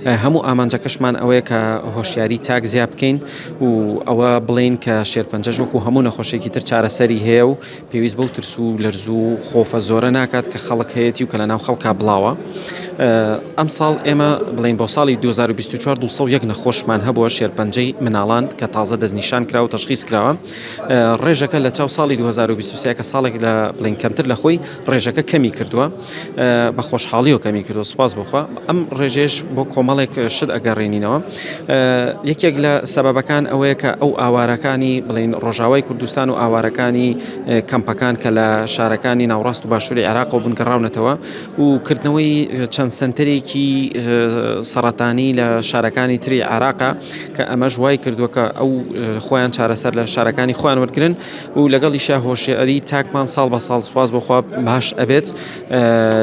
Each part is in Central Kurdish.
هەموو ئامانجەکەشمان ئەوەیە کە هۆشیاری تاک زیاد بکەین و ئەوە بڵێن کە شێرپەنجەش وەکو هەموو نەخۆشێکی تر چارەسەری هەیە و پێویست بەو ترس و لەرز و خۆفە زۆرە ناکات کە خەڵک هەیەی و کە لە ناو خەڵکا بڵاوە. ئەم ساڵ ئێمە بڵین بۆ ساڵی 2024 201 نەخۆشمان هەبووە شێرپەنجەی مناڵان کە تازە دەستنیشان کراوە و تەشخیص کراوە. ڕێژەکە لە چاو ساڵی 2023 کە ساڵێک لە بڵین کەمتر لە خۆی ڕێژەکە کەمی کردووە، بە خۆشحاڵی و کەمی کردو سوپاس بخوا. ئەم ڕێژێش بۆ کۆمەڵێک شت ئەگەڕێنینەوە. یەکێک لە سەبەبەکان ئەوەیە کە ئەو ئاوارەکانی بڵین ڕۆژاوای کوردستان و ئاوارەکانی کەمپەکان کە لە شارەکانی ناوڕاست و باشووری عێراق و بنگەڕاونەتەوە و کردنەوەی چەند سنتەرێکی سەرەتانی لە شارەکانی تری عێراقا کە ئەمەش وای کردووە کە ئەو خۆیان چارەسەر لە شارەکانی خۆیان وەرگرن و لەگەڵیشە هۆشیاری تاکمان ساڵ بە ساڵ سوپاس بخوا باش ئەبێت.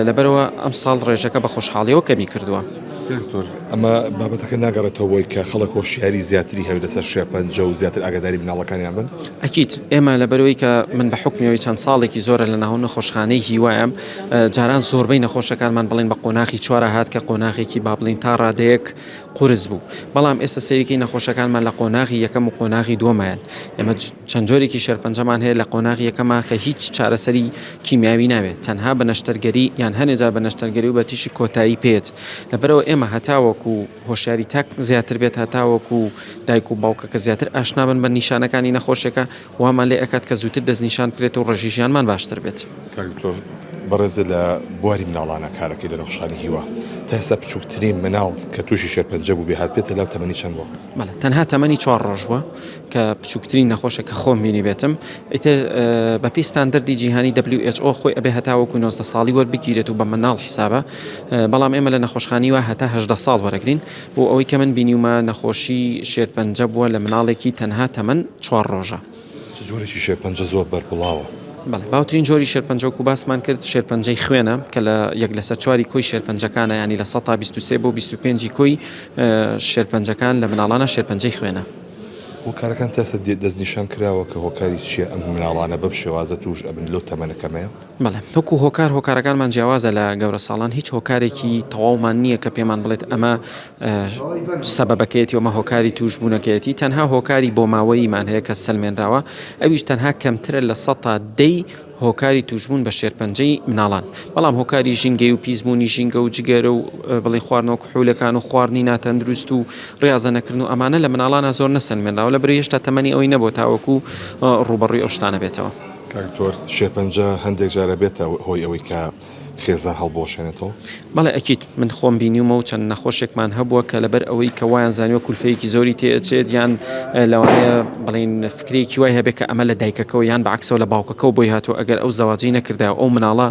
لەبەرەوە ئەم ساڵ ڕێژەکە بە خۆشحاڵیەوە کەمی کردووە. دکتۆر ئەمە بابەتەکە ناگەڕێتەوە بۆی کە خەڵک هۆشیاری زیاتری هەوێت لەسەر شێرپەنجە و زیاتر ئاگاداری مناڵەکانیان بن؟ ئەکید ئێمە لەبەرەوەی کە من بە حکمیەوەی چەند ساڵێکی زۆرە لە ناو نەخۆشخانەی هیوایم جاران زۆربەی نەخۆشەکانمان بڵین بە قۆناغی چوارە هات کە قۆناغێکی با بڵین تا ڕادەیەک قورس بوو، بەڵام ئێستا سەیرەکەی نەخۆشەکانمان لە قۆناغی یەکەم و قۆناغی دووەمایان. ئێمە چەند جۆرێکی شێرپەنجەمان هەیە لە قۆناغی یەکەمە کە هیچ چارەسەری کیمیاوی ناوێت، تەنها بە نەشتەرگەری یان هەنێجار بە نەشتەرگەری و بە تیشی کۆتایی پێت. لەبەرەوە ئێمە هەتاوەکو هۆشیاری تاک زیاتر بێت، هەتاوەکو دایک و باوکەکە زیاتر ئاشنا بن بە نیشانەکانی نەخۆشەکە وامان لێ ئەکات کە زووتر دەستنیشان بکرێت و ڕێژی ژیانمان باشتر بێت. دکتۆر بەڕێزە لە بواری مناڵانە کارەکەی لە نەخۆشخانەی هیوا تا ئێستا بچووکترین مناڵ کە تووشی شێرپەنجە بوو بێ هات بێتە لەو تەمەنی چەند بووە؟ بەڵێ تەنها تەمەنی 4 ڕۆژ بووە کە بچووکترین نەخۆشە کە خۆم بینی بێتم. ئیتر بە پێی ستاندەردی جیهانی WHO خۆی ئەبێ هەتاوەکو 90 ساڵی وەربگیرێت و بە مناڵ حیسابە، بەڵام ئێمە لە نەخۆشخانەی وا هەتا 18 ساڵ وەرەگرین و ئەوەی کە من بینیومە نەخۆشی شێرپەنجە بووە لە مناڵێکی تەنها تەمەن 4 ڕۆژە. چ جۆرێکی شێرپەنجە زۆر بەربڵاوە؟ بەڵێ باوترین جۆری شێرپەنجە و باسمان کرد شێرپەنجەی خوێنە کە لە 1/4 کۆی شێرپەنجەکانە، ینی لە 123 بۆ 25 کۆی شێرپەنجەکان لە مناڵانە شێرپەنجەی خوێنە. هۆکارەکان تا ئێستا دەستنیشان کراوە کە هۆکاری چییە ئەم مناڵانە بەم شێوازە توش ئەبن لەو تەمەنەکەمەیە؟ بەڵێ وەکو هۆکارەکانمان جیاوازە لە گەورە ساڵان هیچ هۆکارێکی تەواومان نییە کە پێمان بڵێت ئەمە سەبەبەکەیەتی ئەمە هۆکاری توشبوونەکەیەتی، تەنها هۆکاری بۆ ماوەیمان هەیە کە سەلمێنراوە، ئەویش تەنها کەمترە لە 110 هۆکاری توشبوون بە شێرپەنجەی مناڵان. بەڵام هۆکاری ژینگەی و پیسبوونی ژینگە و جگەرە و بڵێ خواردنەوە کحوولەکان و خواردنی ناتەندروست و ڕاضە نەکردن و ئەمانە لە مناڵانە زۆر نەسەلمێنراوە، لەبەر هێشتا تەمەنی ئەوەی نەبوو تاوەکو ڕوبەڕووی ئەو شتانە بێتەوە. دکتۆر شێرپەنجە هەندێک جارە بێتە هۆی ئەوەی کە خێزان هەڵبۆشێنێتەوە؟ بەڵێ ئەکید من خۆم بینیومە و چەند نەخۆشێکمان هەبووە کە لەبەر ئەوەی کە وایان زانیوە کولفەیەکی زۆری تێچێت یان لەوانەیە بڵین فکرێکی وای هەبێت کە ئەمە لە دایکەکەەوە یان بەعکسەوە لە باوکەکەەوە بۆی هاتووە ئەگەر ئەو زەواجی نەکردایە ئەو مناڵە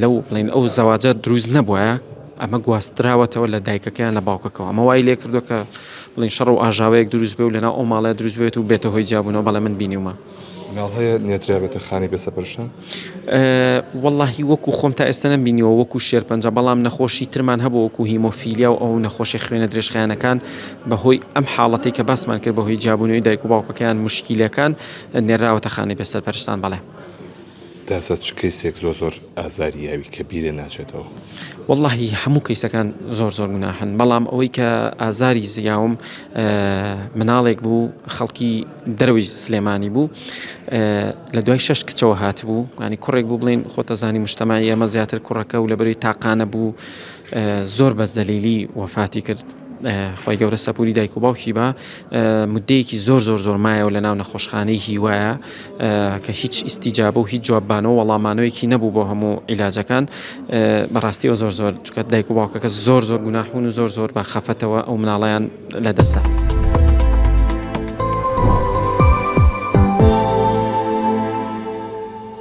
لەو بڵین ئەو زەواجە دروست نەبووە، ئەمە گواستراوەتەوە لە دایکەکەیان لە باوکەکەەوە. ئەمە وای لێ کردووە کە بڵین شەڕ و ئاژاوەیەک دروست بێ و لەناو ئەو ماڵەیە دروست بێت و بێتە هۆی جیابوونەوە. بەڵێ من بینیومە. مناڵ هەیە نێترا بێتە خانەی بێسەپەرشتن؟ وەڵڵاهی وەکو خۆم تا ئێستا نەبینیوە وەکو شێرپەنجە، بەڵام نەخۆشی ترمان هەبوو وەکو هیمۆفیلیا و ئەو نەخۆشی خوێنە درێژخایەنەکان بەهۆی ئەم حاڵەتی کە باسمان کرد بەهۆی جیابوونەوەی دایک و باوکەکەیان مشکیلەکان نێراوەتە خانەی بێسەرپەرشتان. بەڵێ داسە چ کەیسێک زۆر ئازاریاوی کە بیرێ ناچێتەوە؟ وەڵڵاهی هەموو کەیسەکان زۆر گوناحن، بەڵام ئەوەی کە ئازاری زیاوم مناڵێک بوو خەڵکی دەروی سلێمانی بوو، لە دوای 6 کچەوە هات بوو، ینی کوڕێک بوو بڵین خۆتەزانی مشتەمای ئێمە زیاتر کوڕەکە و لەبەروی تاقانە بوو زۆر بەزدەلیلی وەفاتی کرد. خۆی گەورە سەپوری دایک و باوکی بە مدەیەکی زۆر مایەوە لە ناو نەخۆشخانەی هیوایە کە هیچ ئیستیجابە و هیچ جوابانەوە وەڵامانەوەیەکی نەبوو بۆ هەموو عیلاجەکان. بەڕاستیەوە زۆر چکە دایک و باوکەکە زۆر گوناحبوون و زۆر بە خەفەتەوە ئەو مناڵیان لەدەستا.